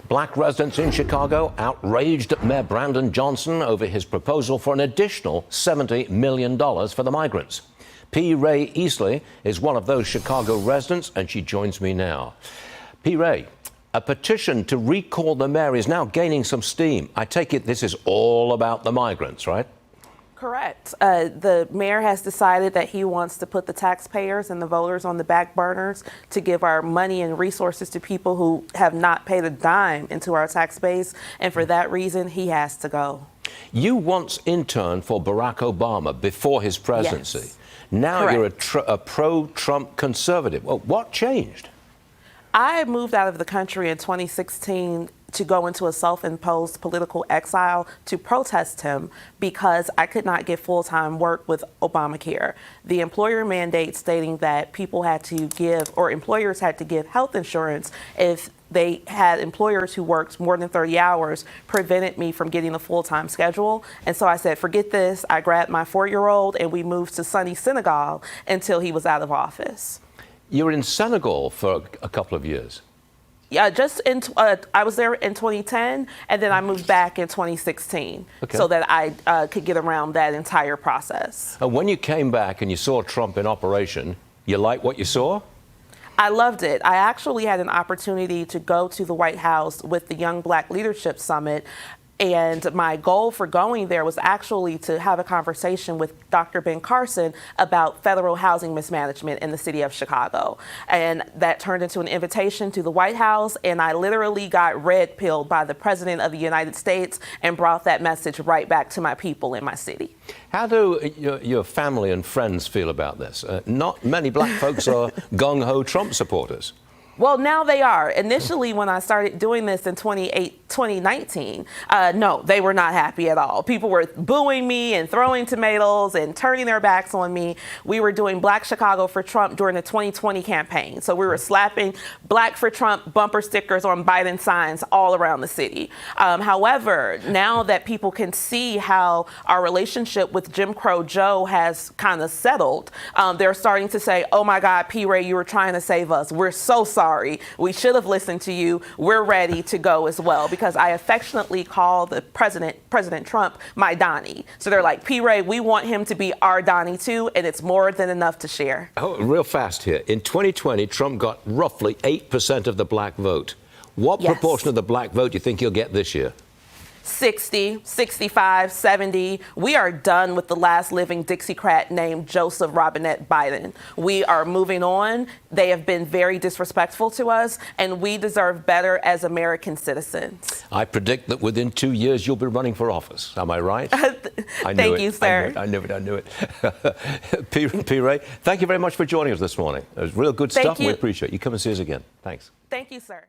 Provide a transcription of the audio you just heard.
Black residents in Chicago outraged at Mayor Brandon Johnson over his proposal for an additional $70 million for the migrants. P Rae Easley is one of those Chicago residents, and she joins me now. P Rae, a petition to recall the mayor is now gaining some steam. I take it this is all about the migrants, right? Correct. The mayor has decided that he wants to put the taxpayers and the voters on the back burners to give our money and resources to people who have not paid a dime into our tax base. And for that reason, he has to go. You once interned for Barack Obama before his presidency. Yes. Now Correct. You're a pro-Trump conservative. Well, what changed? I moved out of the country in 2016 to go into a self-imposed political exile to protest him because I could not get full-time work with Obamacare. The employer mandate stating that people had to give, or employers had to give health insurance if they had employers who worked more than 30 hours, prevented me from getting a full-time schedule. And so I said, forget this. I grabbed my 4-year-old and we moved to sunny Senegal until he was out of office. You were in Senegal for a couple of years. Yeah, I was there in 2010, and then I moved back in 2016, so that I could get around that entire process. And when you came back and you saw Trump in operation, you liked what you saw? I loved it. I actually had an opportunity to go to the White House with the Young Black Leadership Summit. And my goal for going there was actually to have a conversation with Dr. Ben Carson about federal housing mismanagement in the city of Chicago. And that turned into an invitation to the White House, and I literally got red-pilled by the President of the United States and brought that message right back to my people in my city. How do your family and friends feel about this? Not many black folks are gung-ho Trump supporters. Well, now they are. Initially, when I started doing this in 2019, no, they were not happy at all. People were booing me and throwing tomatoes and turning their backs on me. We were doing Black Chicago for Trump during the 2020 campaign. So we were slapping Black for Trump bumper stickers on Biden signs all around the city. However, now that people can see how our relationship with Jim Crow Joe has kind of settled, they're starting to say, oh my God, P. Rae, you were trying to save us. We're so sorry. We should have listened to you. We're ready to go as well, because I affectionately call the President Trump, my Donnie. So they're like, P. Rae, we want him to be our Donnie too, and it's more than enough to share. Oh, real fast here. In 2020, Trump got roughly 8% of the black vote. What proportion of the black vote do you think he'll get this year? 60, 65, 70. We are done with the last living Dixiecrat named Joseph Robinette Biden. We are moving on. They have been very disrespectful to us, and we deserve better as American citizens. I predict that within 2 years you'll be running for office. Am I right? Thank you, sir. I knew it. P. Rae, thank you very much for joining us this morning. It was real good stuff, and we appreciate it. You come and see us again. Thanks. Thank you, sir.